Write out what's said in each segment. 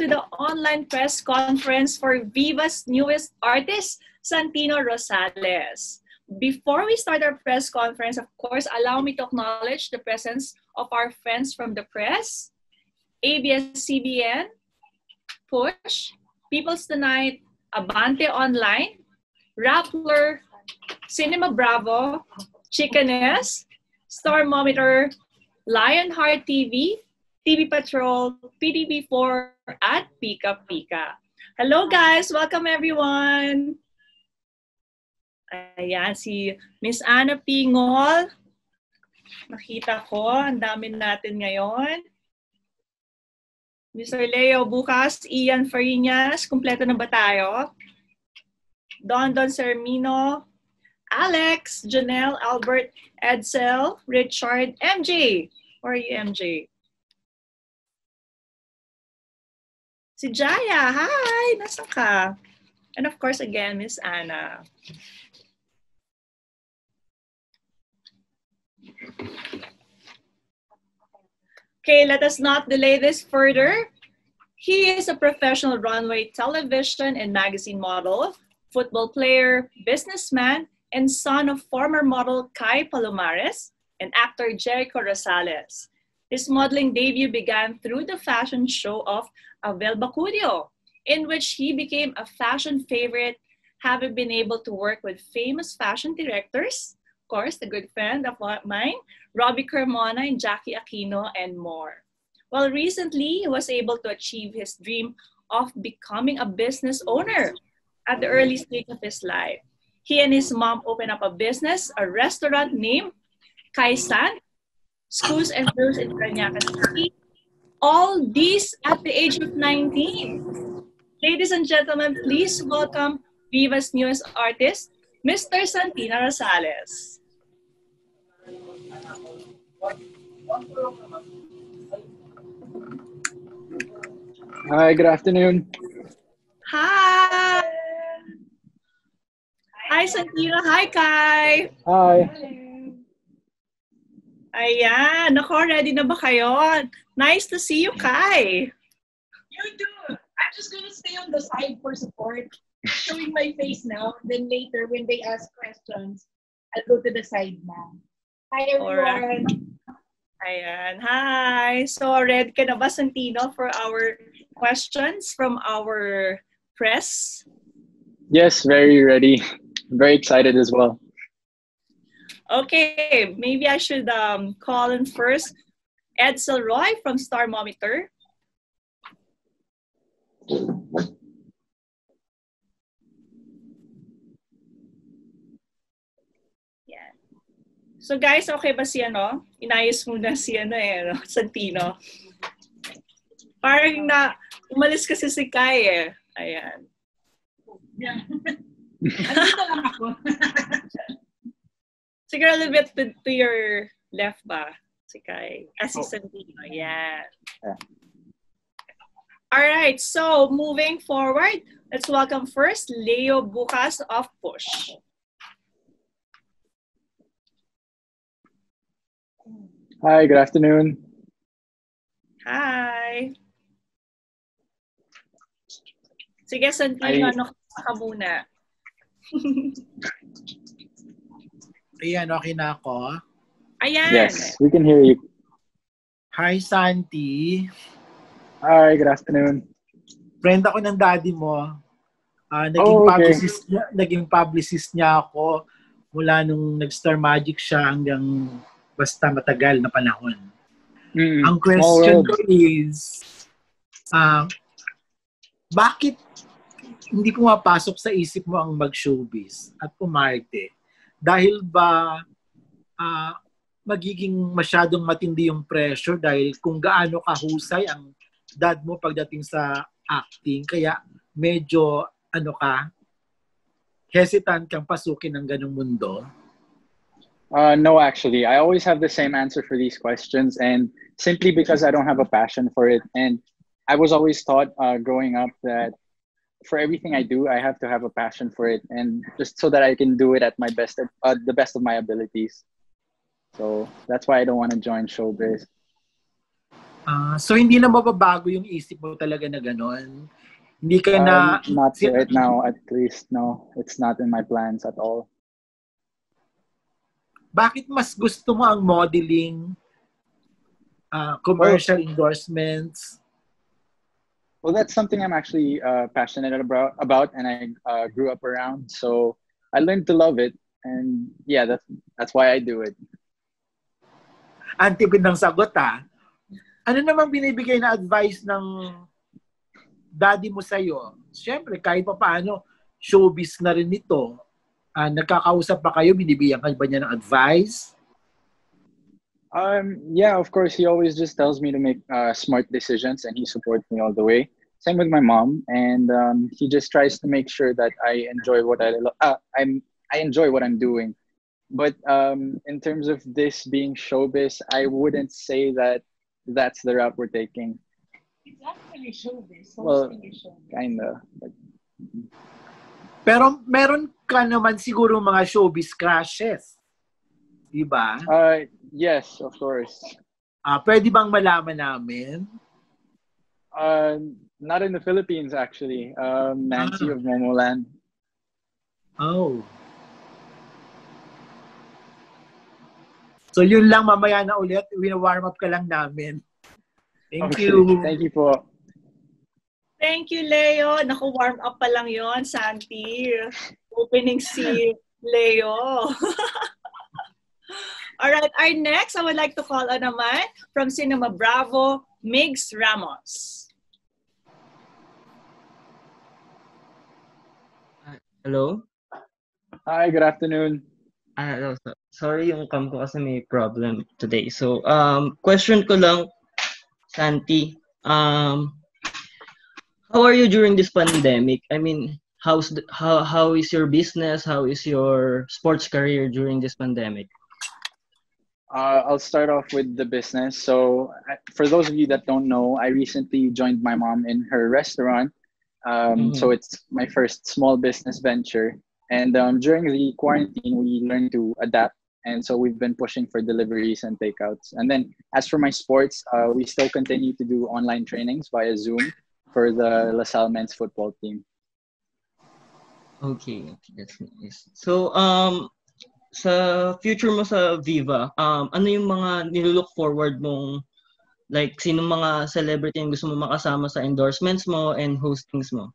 to the online press conference for Viva's newest artist, Santino Rosales. Before we start our press conference, of course, allow me to acknowledge the presence of our friends from the press, ABS-CBN, Push, People's Tonight, Abante Online, Rappler, Cinema Bravo, Chickeness, Stormometer, Lionheart TV, TV Patrol, PDB4, at Pika Pika. Hello guys! Welcome everyone! Ayan, si Miss Ana Pingol. Nakita ko, ang dami natin ngayon. Mr. Leo Bukas, Ian Farinas, kumpleto na ba tayo? Don Sermino, Alex, Janelle, Albert, Edsel, Richard, MJ. Where are you, MJ? Si Jaya, hi! Nasaan ka? And of course, again, Miss Anna. Okay, let us not delay this further. He is a professional runway television and magazine model, football player, businessman, and son of former model Kai Palomares and actor Jericho Rosales. His modeling debut began through the fashion show of Abel Bacudio, in which he became a fashion favorite, having been able to work with famous fashion directors, of course, a good friend of mine, Robbie Carmona and Jackie Aquino, and more. Well, recently, he was able to achieve his dream of becoming a business owner at the early stage of his life. He and his mom opened up a business, a restaurant named Kaisan, Schools and Brews in Parañaque City. All these at the age of 19. Ladies and gentlemen, please welcome Viva's newest artist, Mr. Santino Rosales. Hi, good afternoon. Hi! Hi, Santino. Hi, Kai. Hi. Ayan. Nako, ready na ba kayo? Nice to see you, Kai. You do. I'm just going to stay on the side for support, showing my face now. Then later, when they ask questions, I'll go to the side now. Hi, everyone. Ayan. Hi. So, ready ka na ba, Santino, for our questions from our press? Yes, very ready. Very excited as well. Okay, maybe I should call in first Edsel Roy from Stormometer. Yeah. So guys, okay ba si ano? Inayos muna si Santino. Parang umalis kasi si Kai eh. Ayan. Yeah. Andito lang ako. Siguro a little bit to your left ba? Si Kai. Si Santino. Yeah. Alright, so moving forward, let's welcome first Leo Bukas of Push. Hi, good afternoon. Hi. Sige, Santino, ano ka muna? Ayan, okay na ako? Ayan. Yes, we can hear you. Hi, Santi. Hi, good afternoon. Friend ako ng daddy mo. Naging publicist niya ako mula nung nag-Star Magic siya hanggang basta matagal na panahon. Ang question ko is, bakit hindi pumapasok sa isip mo ang mag-showbiz at umarte? Dahil ba magiging masyadong matindi yung pressure dahil kung gaano kahusay ang dad mo pagdating sa acting, kaya medyo hesitant kang pasukin ng ganung mundo? No, actually. I always have the same answer for these questions, and simply because I don't have a passion for it. And I was always taught growing up that for everything I do, I have to have a passion for it, and just so that I can do it at my best, the best of my abilities. So that's why I don't want to join showbiz. So hindi na mababago yung isip mo talaga na gano'n? Hindi ka na... Not right now, at least. No, it's not in my plans at all. Bakit mas gusto mo ang modeling, commercial endorsements? Well, that's something I'm actually passionate about, and I grew up around. So I learned to love it, and yeah, that's why I do it. Ang tipid ng sagot, Ano namang binibigay na advice ng daddy mo sa'yo? Siyempre, kahit pa paano, showbiz na rin ito. Nagkakausap pa kayo, binibigyan ka ba niya ng advice? Yeah, of course. He always just tells me to make smart decisions, and he supports me all the way. Same with my mom, and he just tries to make sure that I enjoy what I enjoy what I'm doing. But in terms of this being showbiz, I wouldn't say that that's the route we're taking. It's actually showbiz. Well, kinda. But... Pero meron ka naman siguro mga showbiz crushes. Diba? Yes, of course. Pwede bang malaman namin? Not in the Philippines, actually. Nancy of Momoland. Oh. So yun lang, mamaya na ulit. Wina-warm up ka lang namin. Thank you. Thank you po. Thank you, Leo. Naku, warm up pa lang yon, Santi. Opening si Leo. Alright, our next, I would like to call on naman from Cinema Bravo, Migs Ramos. Hello? Hi, good afternoon. Hello. Sorry, yung cam ko kasi may problem today. So, question ko lang, Santi, how are you during this pandemic? I mean, how is your business? How is your sports career during this pandemic? I'll start off with the business. So, for those of you that don't know, I recently joined my mom in her restaurant. So it's my first small business venture. And during the quarantine, we learned to adapt. And so we've been pushing for deliveries and takeouts. And then as for my sports, we still continue to do online trainings via Zoom for the LaSalle men's football team. Okay, that's nice. So, sa future mo sa Viva, ano yung mga nilook forward mong, like, sino mga celebrity yung gusto mo makasama sa endorsements mo and hostings mo?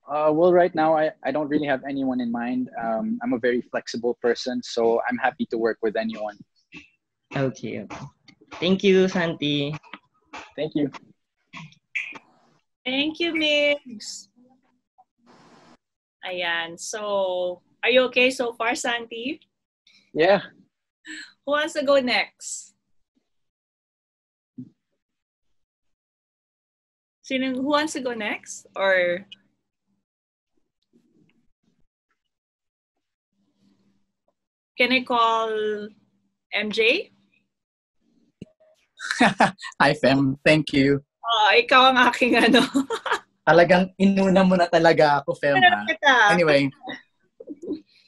Well, right now, I don't really have anyone in mind. I'm a very flexible person, so I'm happy to work with anyone. Okay. Thank you, Santi. Thank you. Thank you, Migs. Ayan. So, are you okay so far, Santi? Yeah. Who wants to go next? Who wants to go next? Or can I call MJ? Hi, Fem. Thank you. Ikaw ang aking ano. Talagang inuna mo na talaga ako, Fem. Anyway,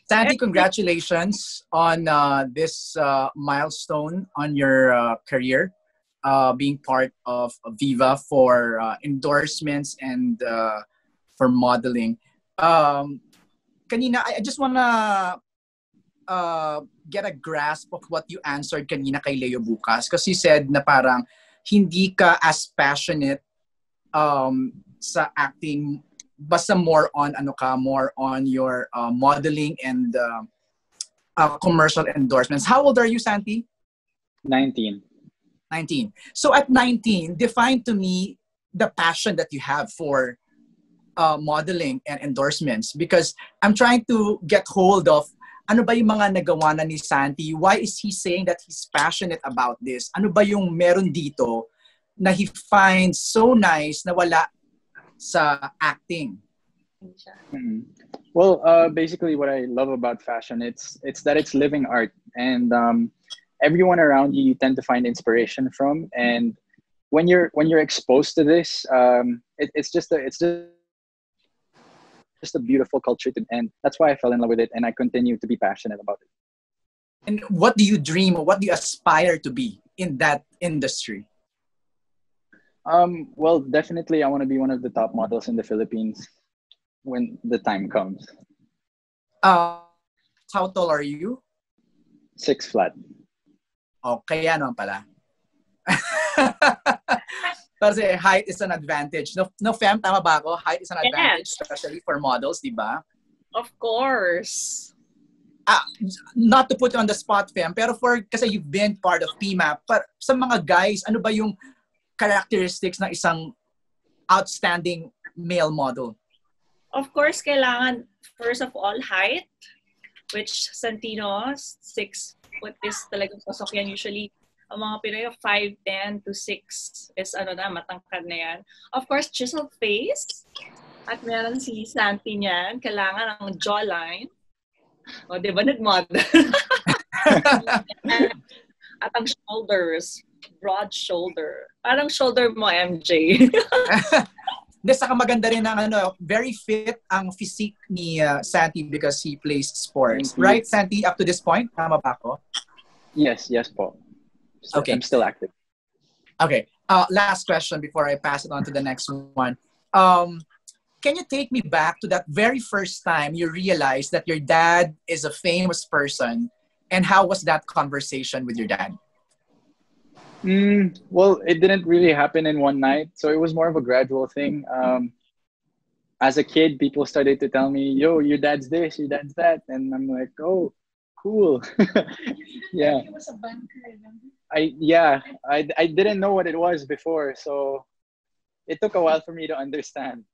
Santi, congratulations on this milestone on your career, being part of Viva for endorsements and for modeling. Kanina, I just wanna get a grasp of what you answered kanina kay Leo Bukas, because you said na parang hindi ka as passionate sa acting, basta more on your modeling and commercial endorsements. How old are you, Santi? 19. 19. So at 19, define to me the passion that you have for modeling and endorsements, because I'm trying to get hold of ano ba yung mga nagawa na ni Santi? Why is he saying that he's passionate about this? Ano ba yung meron dito na he finds so nice na wala sa acting? Mm-hmm. Well, basically what I love about fashion, it's that it's living art, and everyone around you tend to find inspiration from. And when you're exposed to this, it's just a beautiful culture, and that's why I fell in love with it, and I continue to be passionate about it. And what do you dream, or what do you aspire to be in that industry? Well, definitely, I want to be one of the top models in the Philippines when the time comes. How tall are you? 6 flat. Oh, kaya naman pala. Kasi height is an advantage. No, no, fam, tama ba ako? Height is an advantage, Yes. especially for models, di ba? Of course. Not to put you on the spot, fam, pero kasi you've been part of PMAP, but sa mga guys, ano ba yung characteristics ng isang outstanding male model? Of course, kailangan, first of all, height, which Santino, 6 foot is talagang pasok yan. Usually, ang mga Pinoy, 5'10" to 6 is matangkad na yan. Of course, chiseled face. At meron si Santi niyan, kailangan ng jawline. O, di ba nag-model? At ang shoulders, broad shoulder. Parang shoulder mo, MJ. Hindi, saka maganda rin ang very fit ang physique ni Santi because he plays sports. Right, Santi, up to this point? Tama ba ako? Yes, po. Okay. I'm still active. Okay. Last question before I pass it on to the next one. Can you take me back to that very first time you realized that your dad is a famous person, and how was that conversation with your dad? Well, it didn't really happen in one night, so it was more of a gradual thing. As a kid, people started to tell me, "Yo, your dad's this, your dad's that," and I'm like, "Oh, cool." Yeah. He was a banker, remember? I didn't know what it was before, so it took a while for me to understand.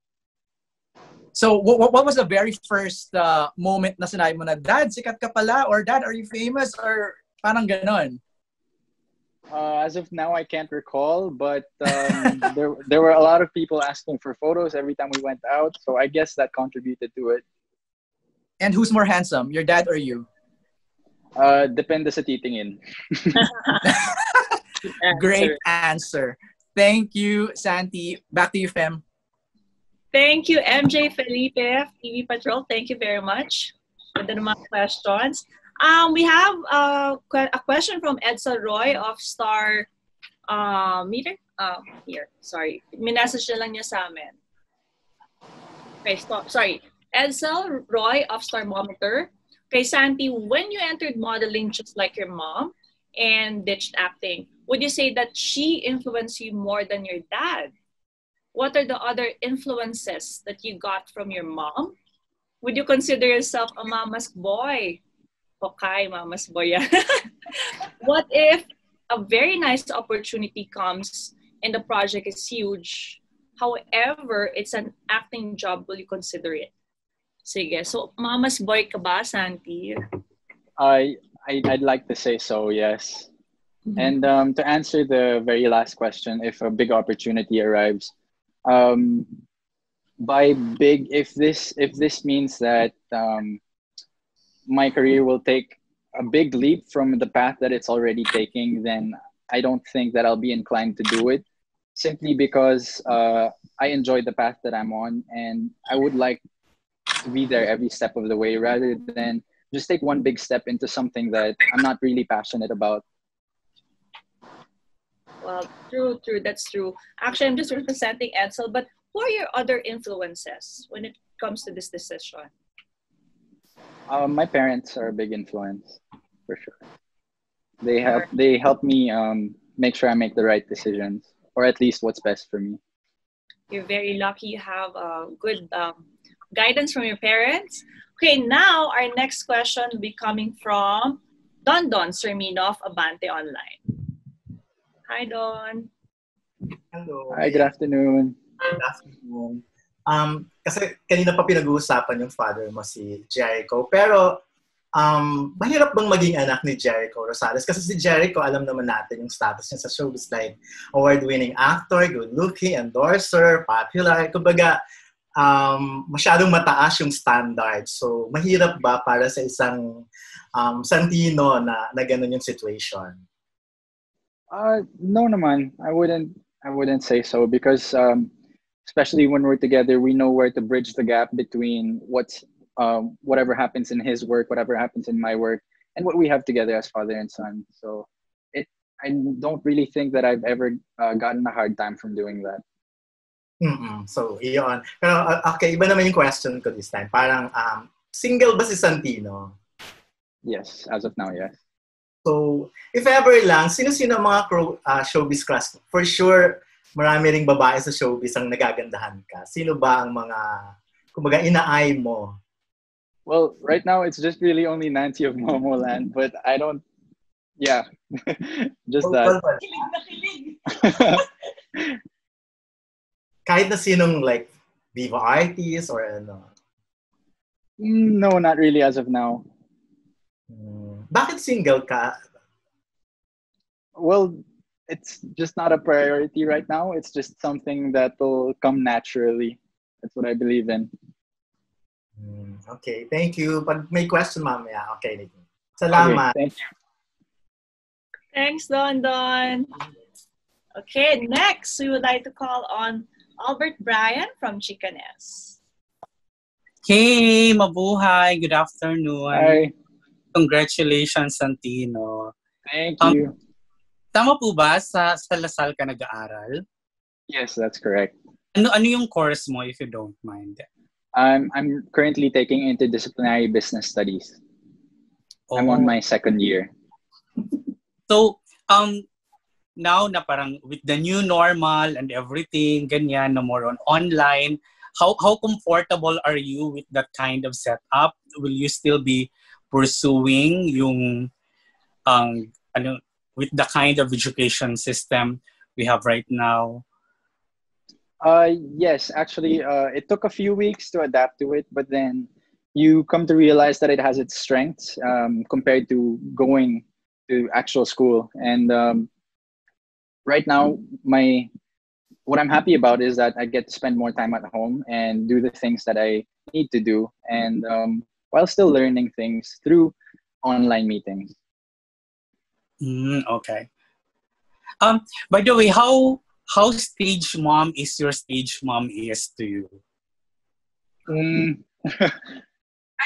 So what was the very first moment na sinabi mo na, Dad, sikat ka pala? Or Dad, are you famous? Or parang ganon? As of now, I can't recall, but there were a lot of people asking for photos every time we went out, so I guess that contributed to it. And who's more handsome, your dad or you? Depende sa titingin. Great answer. Thank you, Santi. Back to you, Fem. Thank you, MJ, Felipe, TV Patrol. Thank you very much. Ganda ng mga questions. We have a question from Edsel Roy of Star Meter. Here, sorry. Minessage na lang niya sa amin. Okay, sorry. Edsel Roy of Starmometer. Okay, Santi, when you entered modeling just like your mom and ditched acting, would you say that she influenced you more than your dad? What are the other influences that you got from your mom? Would you consider yourself a mama's boy? Okay, mama's boy. Yeah. What if a very nice opportunity comes and the project is huge? However, it's an acting job. Will you consider it? Sige. So, mama's boy ka ba, Santi? I'd like to say so, yes. Mm-hmm. And to answer the very last question, if a big opportunity arrives, by big, if this means that my career will take a big leap from the path that it's already taking, then I don't think that I'll be inclined to do it, simply because I enjoy the path that I'm on, and I would like to be there every step of the way rather than just take one big step into something that I'm not really passionate about. Well, true. That's true. Actually, I'm just representing Edsel, but who are your other influences when it comes to this decision? My parents are a big influence, for sure. They help me make sure I make the right decisions, or at least what's best for me. You're very lucky you have good guidance from your parents. Okay, now our next question will be coming from Don Sermino of Abante Online. Hi, Don. Hello. Hi, good afternoon. Good afternoon. Kasi kanina pa pinag-uusapan yung father mo, si Jericho. Pero, mahirap bang maging anak ni Jericho Rosales? Kasi si Jericho, alam naman natin yung status niya sa showbiz, like award-winning actor, good-looking, endorser, popular. Kumbaga, masyadong mataas yung standard. So, mahirap ba para sa isang Santino na ganun yung situation? No naman. I wouldn't say so, because especially when we're together, we know where to bridge the gap between whatever happens in his work, whatever happens in my work, and what we have together as father and son. So I don't really think that I've ever gotten a hard time from doing that. So, yun. Pero, okay, iba naman yung question ko this time. Parang, single ba si Santino? Yes, as of now, yes. So, if ever lang, sino-sino ang mga showbiz class? For sure, marami ring babae sa showbiz ang nagagandahan ka. Sino ba ang mga, kumbaga, ina-eye mo? Well, right now, it's just really only Nancy of Momoland, but I don't, yeah, just that. Kilig na kilig. Kahit na sinong like Viva artist or ano? No, not really as of now. Bakit single ka? Well, it's just not a priority right now. It's just something that will come naturally. That's what I believe in. Okay, thank you. Pag may question mamaya, okay. Salamat. Okay, thank you. Thanks, Don Don. Okay, next we would like to call on Albert Bryan from Chicanes. Hey, mabuhay. Good afternoon. Hi. Congratulations, Santino. Thank you. Tama po ba sa Lasal ka nag-aaral? Yes, that's correct. Ano yung course mo, if you don't mind? I'm currently taking interdisciplinary business studies. I'm on my second year. So, now na parang with the new normal and everything, ganyan, no more on online, how comfortable are you with that kind of setup? Will you still be pursuing yung with the kind of education system we have right now? Yes, actually, it took a few weeks to adapt to it, but then you come to realize that it has its strengths compared to going to actual school. And right now, what I'm happy about is that I get to spend more time at home and do the things that I need to do, and while still learning things through online meetings. Okay. By the way, how stage mom is your stage mom is to you? I'm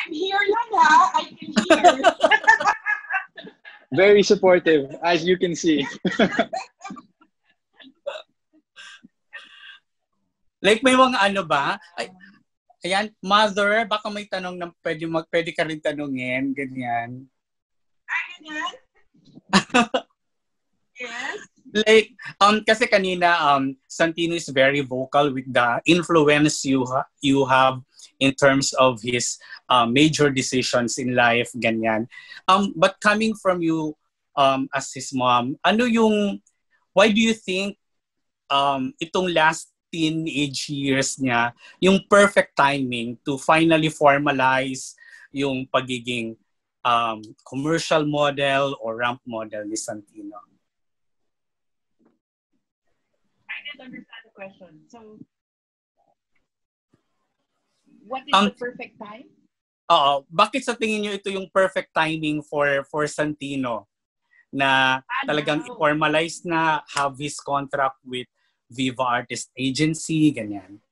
here lang ha. I can hear. Very supportive, as you can see. Like may mga ano ba? Ayan, mother, baka may tanong na pwede ka rin tanungin, ganyan. Ganyan? Yes. Like, kasi kanina, Santino is very vocal with the influence you have in terms of his major decisions in life, ganyan. But coming from you as his mom, why do you think itong last teenage years niya, yung perfect timing to finally formalize yung pagiging commercial model or ramp model ni Santino? I didn't understand the question. So, what is the perfect time? Bakit sa tingin niyo ito yung perfect timing for Santino na talagang i-formalize na, have his contract with Viva Artist Agency, ganyan?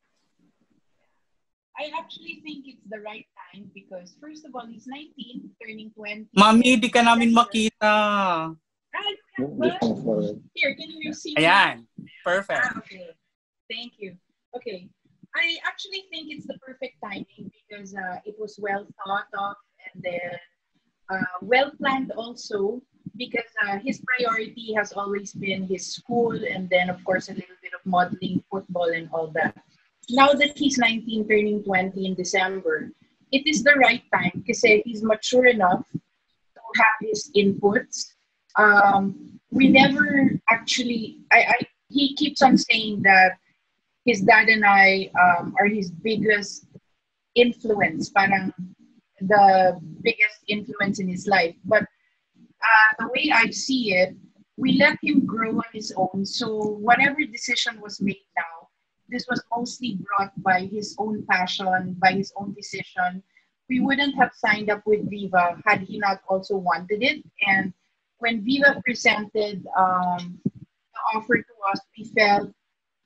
I actually think it's the right time because first of all, he's 19, turning 20. Mami, di ka namin makita. Here, can you see? Ayan, perfect. Okay, thank you. Okay, I actually think it's the perfect timing because it was well thought of and then well planned also because his priority has always been his school and then of course a little bit of modeling, football and all that. Now that he's 19, turning 20 in December, it is the right time kasi he's mature enough to have his inputs. We never actually, he keeps on saying that his dad and I are his biggest influence, parang the biggest influence in his life. But the way I see it, we let him grow on his own. So whatever decision was made now, this was mostly brought by his own passion, by his own decision. We wouldn't have signed up with Viva had he not also wanted it. And when Viva presented the offer to us, we felt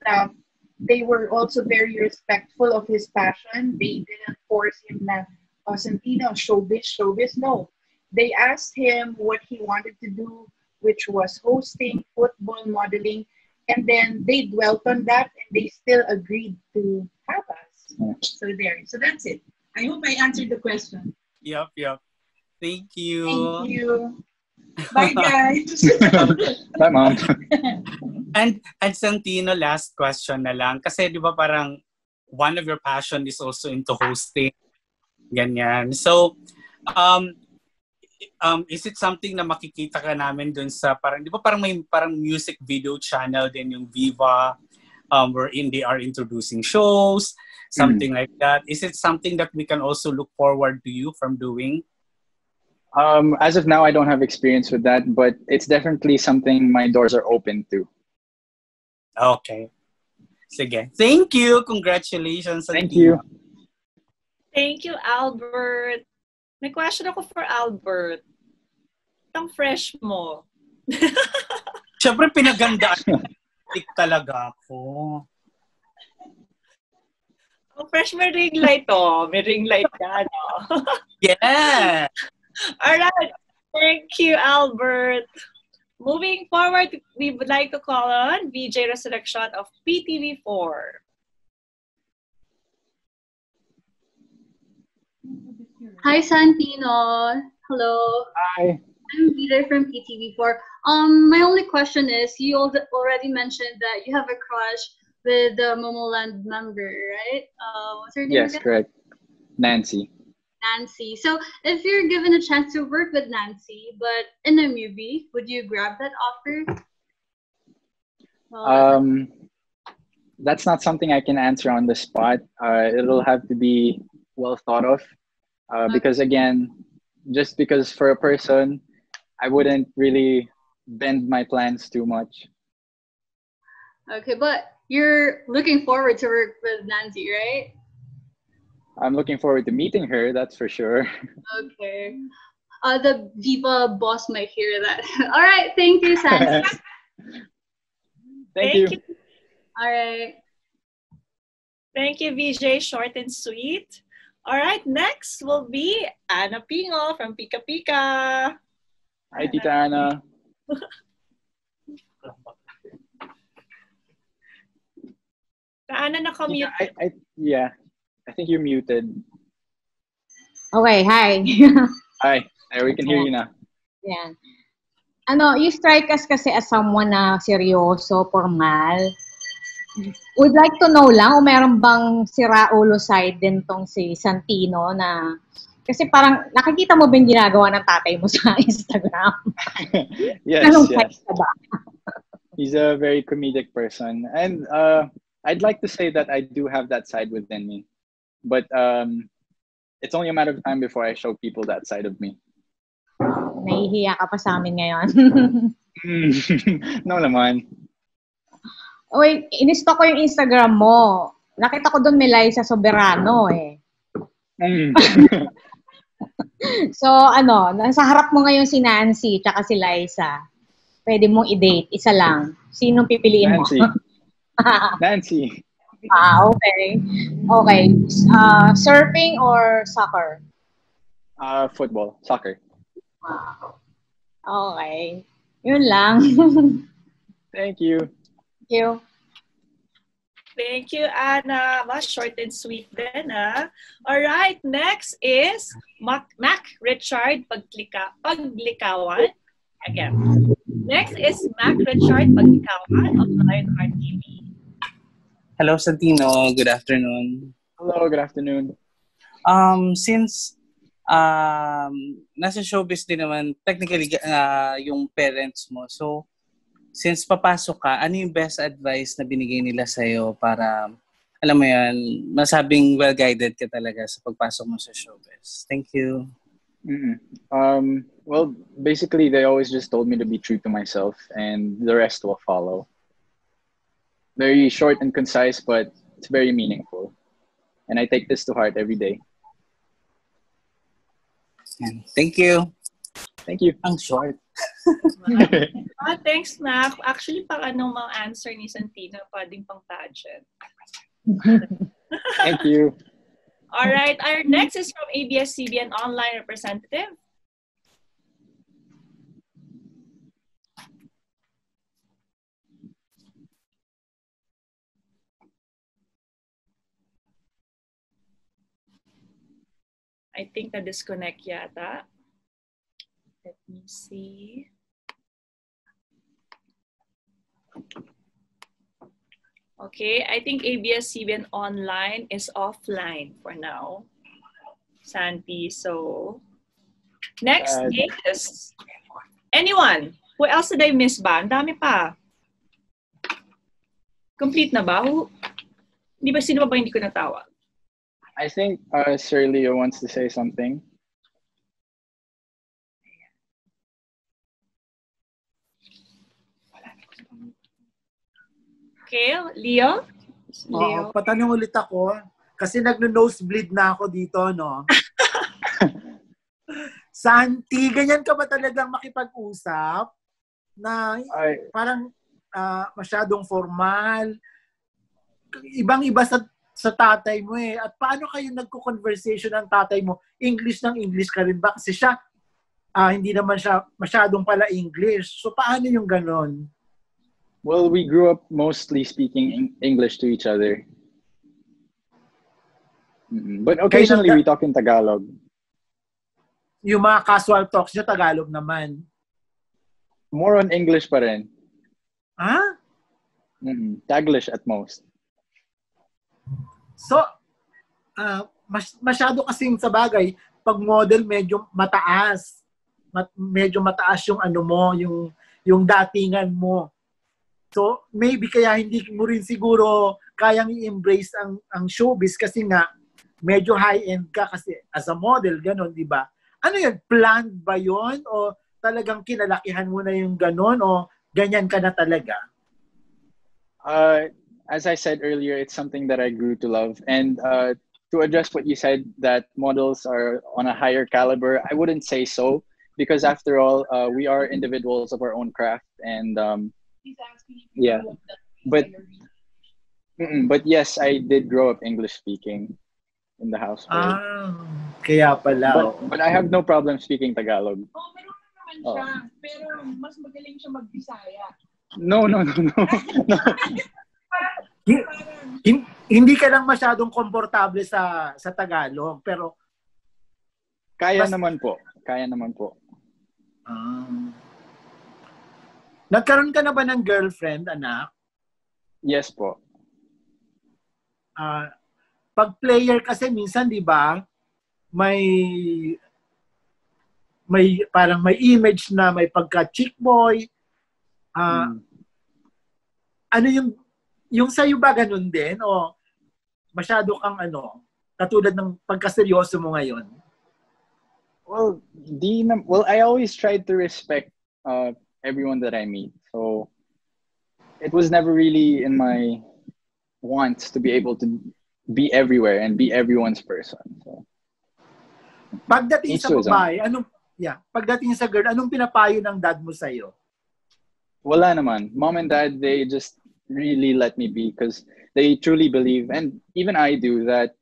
that they were also very respectful of his passion. They didn't force him na, Santino, showbiz. No. They asked him what he wanted to do, which was hosting, football, modeling, and then they dwelt on that and they still agreed to have us. So there. So that's it. I hope I answered the question. Yep. Thank you. Thank you. Bye, guys. Bye, Mom. And Santino, last question na lang. Kasi di ba parang one of your passion is also into hosting. Ganyan. So, is it something na makikita ka namin dun sa parang, di ba parang may parang music video channel din yung Viva, wherein they are introducing shows, something like that. Is it something that we can also look forward to you from doing? As of now, I don't have experience with that, but it's definitely something my doors are open to. Okay. Sige. Thank you. Congratulations. Thank you. Thank you, Albert. May question ako for Albert. Ang fresh mo. Siyempre, pinagandaan. Tik talaga ako. Ang fresh, may ring light, oh. May ring light ka, no? Yeah. Alright. Thank you, Albert. Moving forward, we would like to call on VJ Resurrection of PTV4. Hi, Santino. Hello. Hi. I'm Peter from PTV4. My only question is, you already mentioned that you have a crush with the Momoland member, right? What's her name? Yes, again? correct. Nancy. Nancy. So, if you're given a chance to work with Nancy, but in a movie, would you grab that offer? That's not something I can answer on the spot. It'll have to be well thought of. Because again, just because for a person, I wouldn't really bend my plans too much. Okay, but you're looking forward to work with Nancy, right? I'm looking forward to meeting her, that's for sure. Okay. The Viva boss might hear that. All right, thank you, Sandy. Thank you. All right. Thank you, VJ. Short and sweet. All right, next will be Ana Pingo from Pika Pika. Hi, Tita Ana. Ana, naka-mute. Yeah, I think you're muted. Okay, hi. Hi, there, we can hear you now. Yan. You strike us kasi as someone na seryoso, formal. Would like to know lang kung meron bang sira-ulo side din tong si Santino na kasi parang nakikita mo ba yung ginagawa ng tatay mo sa Instagram? Yes, Anong yes. ka ba? He's a very comedic person. And I'd like to say that I do have that side within me. But it's only a matter of time before I show people that side of me. Nahihiya ka pa sa amin ngayon. No naman. Wait, inistok ko yung Instagram mo. Nakita ko doon may Liza Soberano eh. So, nasa harap mo ngayon si Nancy tsaka si Liza. Pwede mong i-date. Isa lang. Sinong pipiliin mo? Nancy. Nancy. Okay. Okay. Surfing or soccer? Football. Soccer. Okay. Yun lang. Thank you. Thank you. Thank you, Ana. Mas short and sweet din, ha? All right, next is Mac Richard Paglikawan. Again. Next is Mac Richard Paglikawan of Lionheart TV. Hello, Santino. Good afternoon. Hello, good afternoon. Since nasa showbiz din naman, technically, yung parents mo. So, since papasok ka, ano yung best advice na binigay nila sa'yo para, alam mo yan, masabing well-guided ka talaga sa pagpasok mo sa showbiz? Thank you. Well, basically, they always just told me to be true to myself and the rest will follow. Very short and concise, but it's very meaningful. And I take this to heart every day. Thank you. Thank you. Ang short. Thanks, Mac. Actually, pang mga answer ni Santino, pwedeng pang pageant. Thank you. All right. Our next is from ABS-CBN online representative. I think na-disconnect yata. Let me see. Okay, I think ABS-CBN online is offline for now. Santi, so next is anyone? Who else did I miss ba? Ang dami pa. Complete na ba? Di ba sino ba hindi ko natawag? I think Sir Leo wants to say something. Okay, Leo? Oo, patanong ulit ako. Kasi nagno-nosebleed na ako dito, no? Santi, ganyan ka ba talagang makipag-usap? Na parang masyadong formal? Ibang-iba sa tatay mo eh. At paano kayo nagko-conversation ng tatay mo? English ng English ka rin ba? Kasi siya, hindi naman siya masyadong pala English. So paano yung ganon? Well, we grew up mostly speaking English to each other. But occasionally we talk in Tagalog. Yung mga casual talks nyo, Tagalog naman. More on English pa rin. Ah? Taglish at most. So, masyado kasing sa bagay, pag model medyo mataas. Medyo mataas yung ano mo, yung datingan mo. So, maybe kaya hindi mo rin siguro kayang i-embrace ang showbiz kasi nga medyo high-end ka kasi as a model, gano'n, di ba? Ano yun? Planned ba yun? O talagang kinalakihan mo na yung gano'n? O ganyan ka na talaga? As I said earlier, it's something that I grew to love. And to address what you said, that models are on a higher caliber, I wouldn't say so. Because after all, we are individuals of our own craft. And yeah, but yes, I did grow up English speaking in the household. Kaya pala. But I have no problem speaking Tagalog. Meron naman siya, pero mas magaling siya mag-Bisaya. No. Hindi ka lang masyadong komportable sa Tagalog, pero kaya naman po. Nagkaroon ka na ba ng girlfriend, anak? Yes po. Pag player kasi minsan, di ba, may parang may image na may pagka-chick boy. Ano yung sa'yo ba ganun din? O masyado kang katulad ng pagkaseryoso mo ngayon? Well, I always tried to respect everyone that I meet. So it was never really in my wants to be able to be everywhere and be everyone's person. So pagdating sa babae, pagdating sa girl, anong pinapayo ng dad mo sa'yo? Wala naman. Mom and dad, they just really let me be because they truly believe, and even I do, that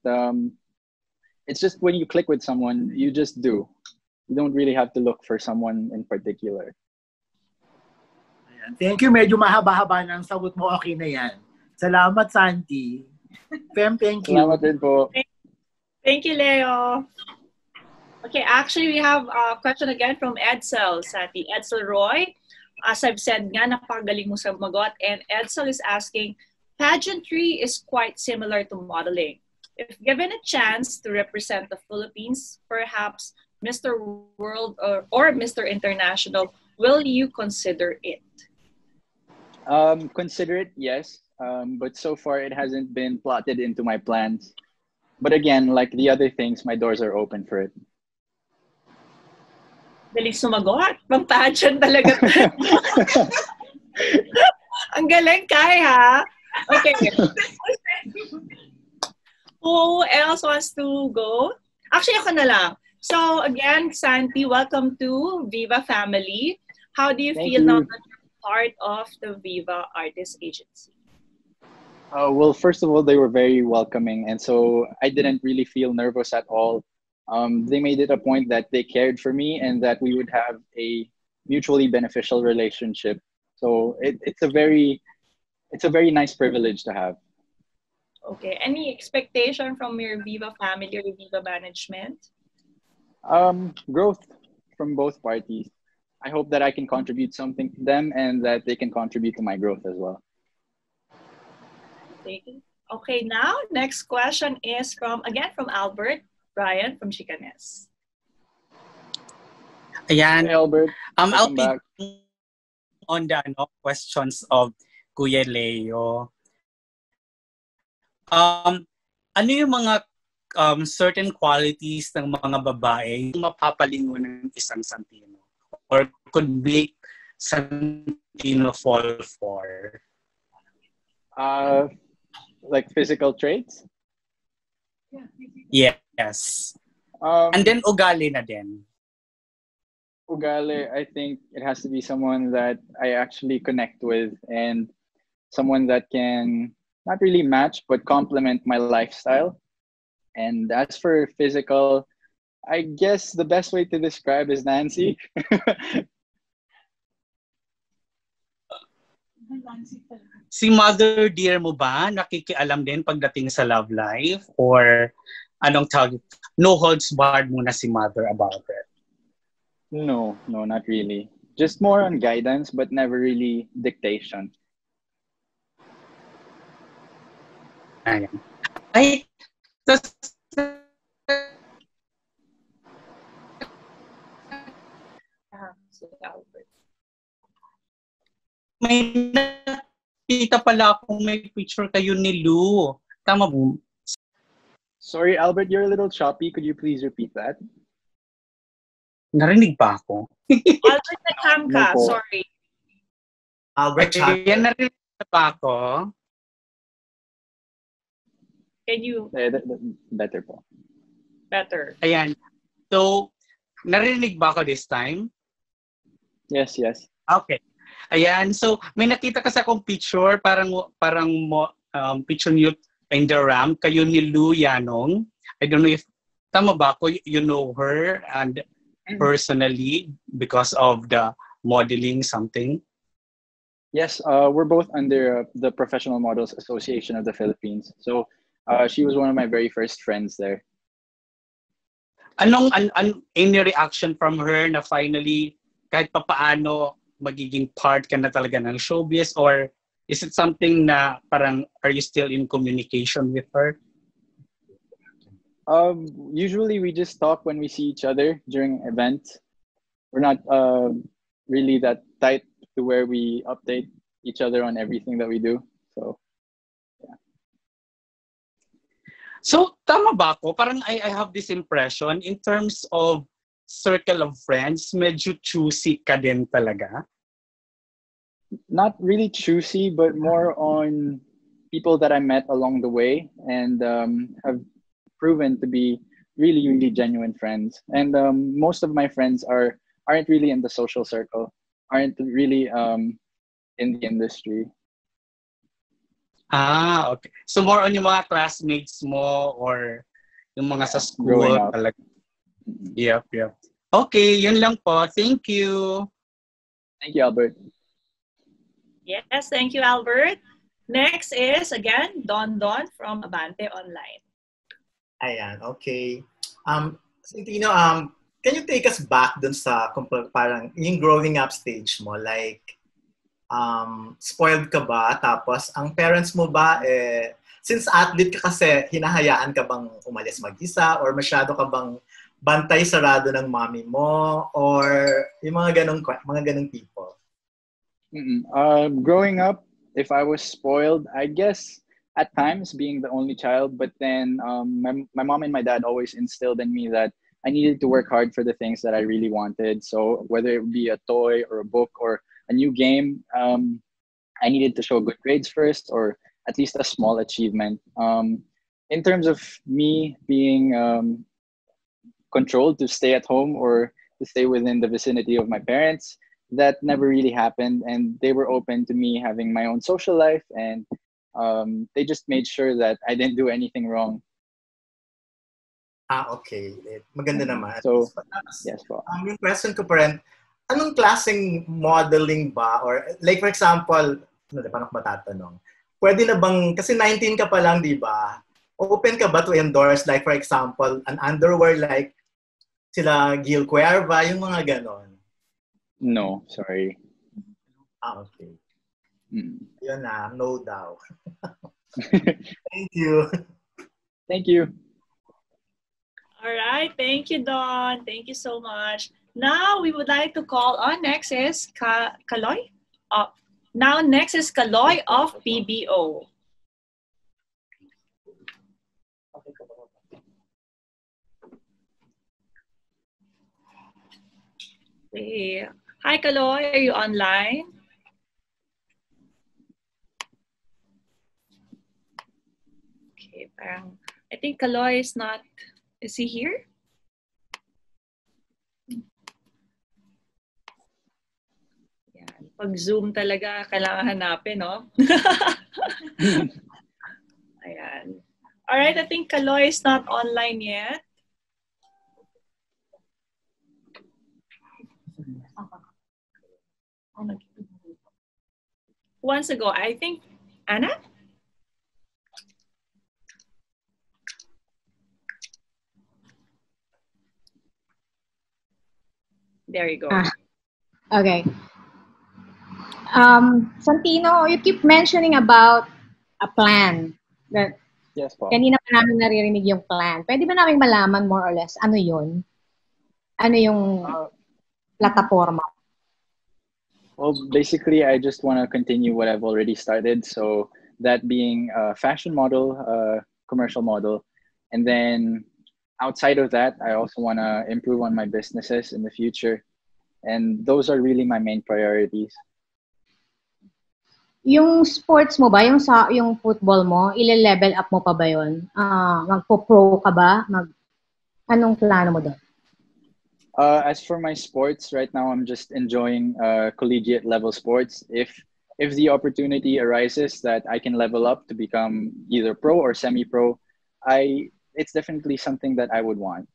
it's just when you click with someone, you just do. You don't really have to look for someone in particular. Thank you. Medyo mahaba-haba na ang sagot mo. Okay na yan. Salamat, Santi. Fem, thank you. Salamat din po. Thank you, Leo. Okay, actually, we have a question again from Edsel, Santi. Edsel Roy, as I've said nga, napagaling mo sa magot. And Edsel is asking, pageantry is quite similar to modeling. If given a chance to represent the Philippines, perhaps Mr. World or Mr. International, will you consider it? Consider it, yes. But so far, it hasn't been plotted into my plans. But again, like the other things, my doors are open for it. Dali sumagot. Pang pageant talaga. Ang galing, Kai, ha? Okay. Who else wants to go? Actually, ako na lang. So, again, Santi, welcome to Viva family. How do you feel now that you're part of the Viva Artist Agency? Well, first of all, they were very welcoming. And so I didn't really feel nervous at all. They made it a point that they cared for me and that we would have a mutually beneficial relationship. So it's a very nice privilege to have. Okay. Any expectation from your Viva family or your Viva management? Growth from both parties. I hope that I can contribute something to them and that they can contribute to my growth as well. Okay, now next question is from Albert Brian from Chicanes. Ayan. Hey, Albert. I'll Welcome be back. on the questions of Kuya Leo. Ano yung mga certain qualities ng mga babae yung mapapalingon ng isang Santino or could make Santino fall for? Like physical traits? Yes. And then ugali na din. Ugali, I think it has to be someone that I actually connect with and someone that can not really match but complement my lifestyle. And as for physical, I guess the best way to describe is Nancy. Si Mother Dear mo ba nakikialam din pagdating sa love life or anong tawag? No holds barred muna si Mother about it? No, not really. Just more on guidance but never really dictation. Ayan. Ay, may nakita pala akong may picture kayo ni Lou. Tama ba? Sorry, Albert, you're a little choppy. Could you please repeat that? Narinig ba ako? Albert, nag-ham ka. No po. Sorry. Albert Chat. Yan, narinig ba ako? Can you? Better po. Better. Ayan. So, narinig ba ako this time? Yes. Okay. Ayan. So, may nakita kasi akong picture. Parang picture niyo in the ramp. Kayo ni Lou Yanong. I don't know if tama ba ako? You know her and personally because of the modeling something? Yes, we're both under the Professional Models Association of the Philippines. So she was one of my very first friends there. Any reaction from her na finally kahit papaano magiging part ka na talaga ng showbiz or is it something na parang are you still in communication with her? Usually we just talk when we see each other during events. We're not really that tight to where we update each other on everything that we do. So, yeah. So, tama ba ako? Parang I have this impression in terms of circle of friends, medyo choosy ka din talaga? Not really choosy, but more on people that I met along the way and have proven to be really, really genuine friends. And most of my friends aren't really in the social circle, aren't really in the industry. Okay. So more on yung mga classmates mo or yung mga sa school talaga. Yep. Okay, yun lang po. Thank you. Thank you, Albert. Yes, thank you, Albert. Next is, again, Don from Abante Online. Ayan, okay. Santino, can you take us back dun sa parang yung growing up stage mo? Like, spoiled ka ba? Tapos, ang parents mo ba, since athlete ka kasi, hinahayaan ka bang umalis mag-isa? Or masyado ka bang bantay sarado ng mommy mo? Or yung mga ganong people? Growing up, if I was spoiled, I guess at times being the only child, but then my mom and my dad always instilled in me that I needed to work hard for the things that I really wanted. So whether it be a toy or a book or a new game, I needed to show good grades first or at least a small achievement. In terms of me being controlled to stay at home or to stay within the vicinity of my parents, that never really happened. And they were open to me having my own social life and they just made sure that I didn't do anything wrong. Okay. Maganda naman. So, yes po. Yung question ko pa rin, anong klaseng modeling ba? Or like for example, paano ko matatanong? Pwede na bang, kasi 19 ka pa lang, di ba? Open ka ba to endorse, like for example, an underwear like Sila Gil Cuerva, yung mga ganon. No, sorry. Okay. Mm. Yun na, no doubt. Thank you. Thank you. All right. Thank you, Don. Thank you so much. Now we would like to call on next is Kaloy. Now next is Kaloy of PBO. Hey. Hi, Kaloy. Are you online? Okay, parang I think Kaloy is not. Is he here? Yan. Pag Zoom talaga, kailangan hanapin, no? Ayan. All right, I think Kaloy is not online yet. Who wants to go? I think Anna? There you go. Okay. Santino, you keep mentioning about a plan. That Yes, po. kanina pa namin naririnig yung plan. Pwede ba namin malaman more or less ano yun? Ano yung plataforma? Well, basically, I just want to continue what I've already started. So that being a fashion model, a commercial model. And then outside of that, I also want to improve on my businesses in the future. And those are really my main priorities. Yung sports mo ba, yung football mo, ile-level up mo pa ba yun? Magpo-pro ka ba? Anong plano mo doon? As for my sports, right now I'm just enjoying collegiate level sports. If the opportunity arises that I can level up to become either pro or semi-pro, it's definitely something that I would want.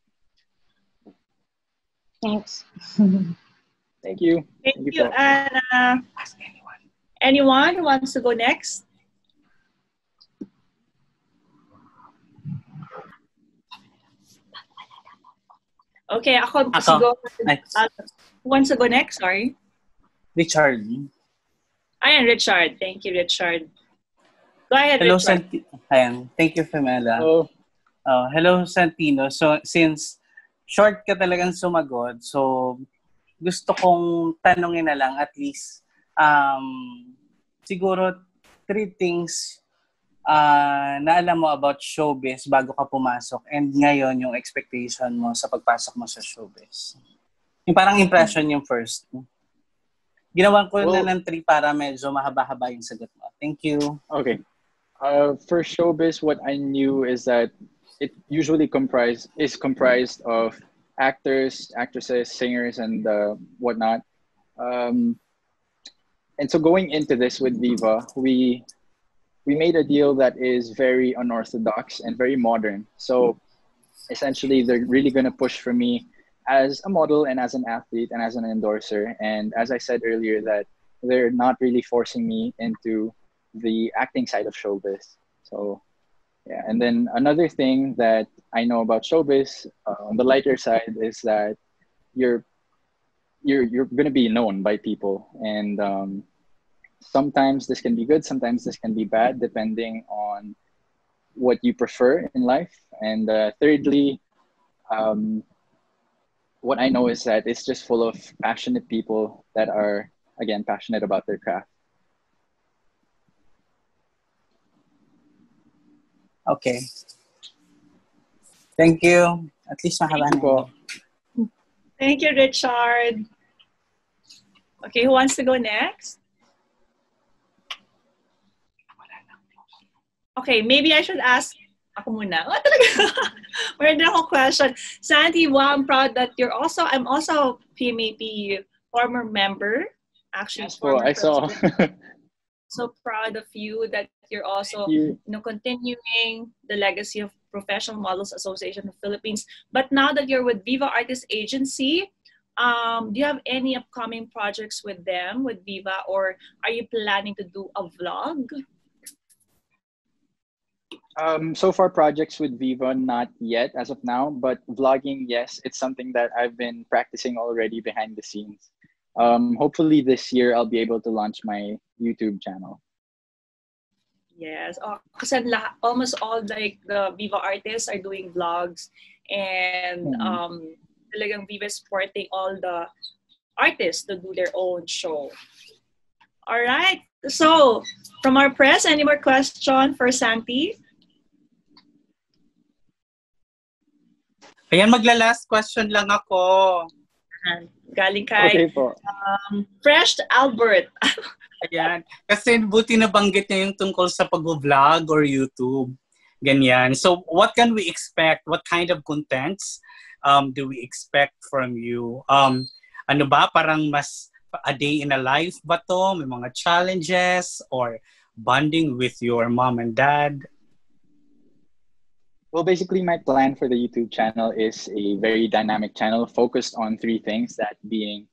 Thanks. Thank you. Thank you, Anna. Anyone who wants to go next? Okay, ako. Siguro. Who wants to go next? Sorry. Richard. Ayan, Richard. Thank you, Richard. Go ahead, Hello, Richard. Ayan. Thank you, Femela. Hello. Hello, Santino. So, since short ka talagang sumagot, so gusto kong tanungin na lang at least siguro 3 things na alam mo about showbiz bago ka pumasok and ngayon yung expectation mo sa pagpasok mo sa showbiz. Yung parang impression yung first. Ginawan ko na ng 3 para medyo mahaba-haba yung sagot mo. Thank you. Okay. For showbiz, what I knew is that it usually is comprised of actors, actresses, singers, and whatnot. And so going into this with Viva, we made a deal that is very unorthodox and very modern. So essentially, they're really going to push for me as a model and as an athlete and as an endorser. And as I said earlier, that they're not really forcing me into the acting side of showbiz. So yeah, and then another thing that I know about showbiz on the lighter side is that you're going to be known by people, and sometimes this can be good, sometimes this can be bad, depending on what you prefer in life. And thirdly, what I know is that it's just full of passionate people that are, again, passionate about their craft. Okay. Thank you. At least mahaba na. Thank you, Richard. Okay, who wants to go next? Okay, maybe I should ask ako muna. Oh, talaga. Meron din akong question. Sandy, wow, I'm proud that I'm also PMAP former member. Actually, yes, former I saw. So proud of you that you're also continuing the legacy of Professional Models Association of Philippines. But now that you're with Viva Artist Agency, do you have any upcoming projects with them, with Viva, or are you planning to do a vlog? So far, projects with Viva, not yet as of now, but vlogging, yes, it's something that I've been practicing already behind the scenes. Hopefully this year I'll be able to launch my YouTube channel. Yes. Oh, kasi almost all like the Viva artists are doing vlogs, and talagang Viva is supporting all the artists to do their own show. All right. So, from our press, any more question for Santi? Ayan, magla-last question lang ako. Galing kay Okay po. Fresh Albert. Ayan. Kasi buti nabanggit niya yung tungkol sa pag-vlog or YouTube. Ganyan. So, what can we expect? What kind of contents do we expect from you? Ano ba? Parang mas a day in a life ba to? May mga challenges or bonding with your mom and dad? Well, basically, my plan for the YouTube channel is a very dynamic channel focused on three things, that being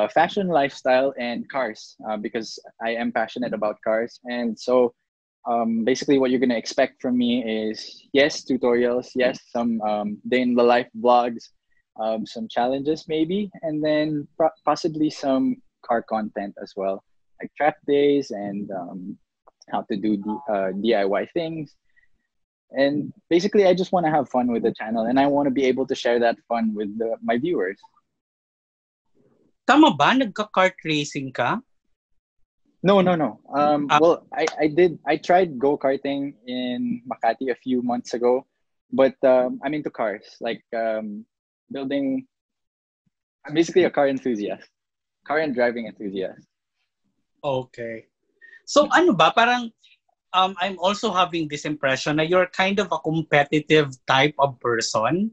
fashion, lifestyle, and cars, because I am passionate about cars. And so basically what you're going to expect from me is, yes, tutorials, yes, some day in the life vlogs, some challenges maybe, and then possibly some car content as well, like track days and how to do DIY things. And basically, I just want to have fun with the channel, and I want to be able to share that fun with my viewers. Tama ba? Nagka-kart racing ka? No. Well, I tried go-karting in Makati a few months ago, but I'm into cars, like building. I'm basically a car enthusiast, car and driving enthusiast. Okay. So ano ba? Parang I'm also having this impression that you're kind of a competitive type of person.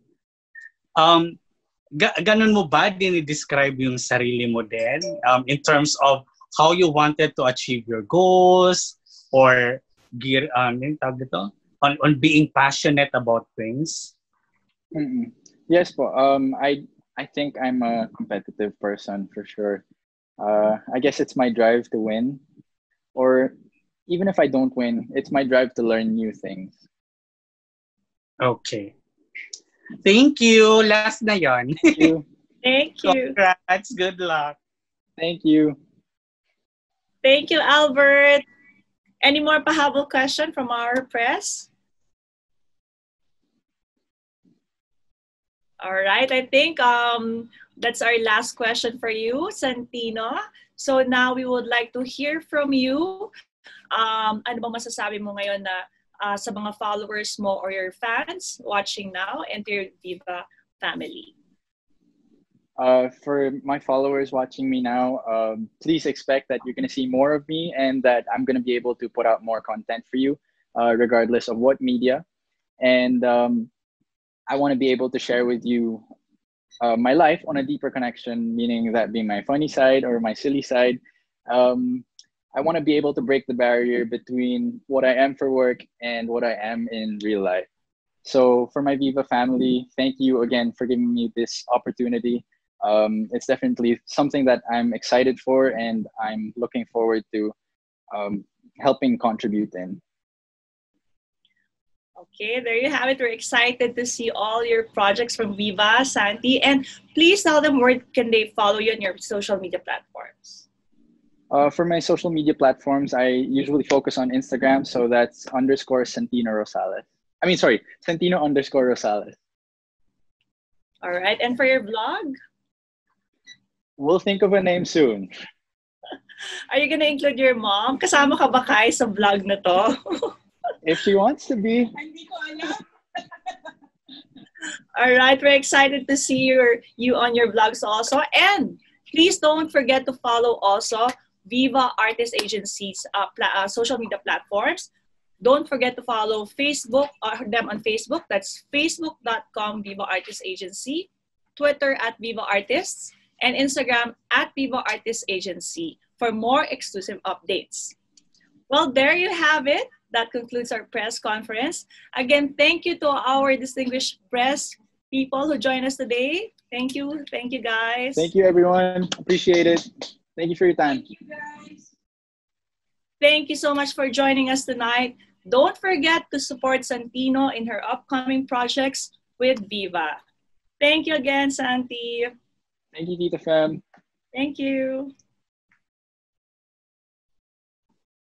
Ganun mo ba describe yung sarili mo din in terms of how you wanted to achieve your goals or on being passionate about things? Yes po. I think I'm a competitive person for sure. I guess it's my drive to win, or even if I don't win, it's my drive to learn new things. Okay. Thank you. Last na yon. Thank you. Thank you. Congrats. Good luck. Thank you. Thank you, Albert. Any more pahabol question from our press? All right. I think that's our last question for you, Santino. So now we would like to hear from you. Ano bang masasabi mo ngayon na sa mga followers mo or your fans watching now and to your Viva family? For my followers watching me now, please expect that you're going to see more of me, and that I'm going to be able to put out more content for you, regardless of what media. And I want to be able to share with you my life on a deeper connection, meaning that being my funny side or my silly side. I want to be able to break the barrier between what I am for work and what I am in real life. So for my Viva family, thank you again for giving me this opportunity. It's definitely something that I'm excited for, and I'm looking forward to helping contribute in. Okay, there you have it. We're excited to see all your projects from Viva, Santi. And please tell them where can they follow you on your social media platforms. For my social media platforms, I usually focus on Instagram, so that's _Santino Rosales. Santino _Rosales. All right, and for your vlog? We'll think of a name soon. Are you gonna include your mom? Kasama ka ba kay sa vlog na to? If she wants to be. Hindi ko alam. All right, we're excited to see you on your vlogs also. And please don't forget to follow also Viva Artist Agency's social media platforms. Don't forget to follow them on Facebook. That's facebook.com Viva Artist Agency, Twitter @Viva Artists, and Instagram @Viva Artist Agency for more exclusive updates. Well, there you have it. That concludes our press conference. Again, thank you to our distinguished press people who joined us today. Thank you. Thank you, guys. Thank you, everyone. Appreciate it. Thank you for your time. Thank you, guys. Thank you so much for joining us tonight. Don't forget to support Santino in her upcoming projects with Viva. Thank you again, Santi. Thank you, Tita Fem. Thank you.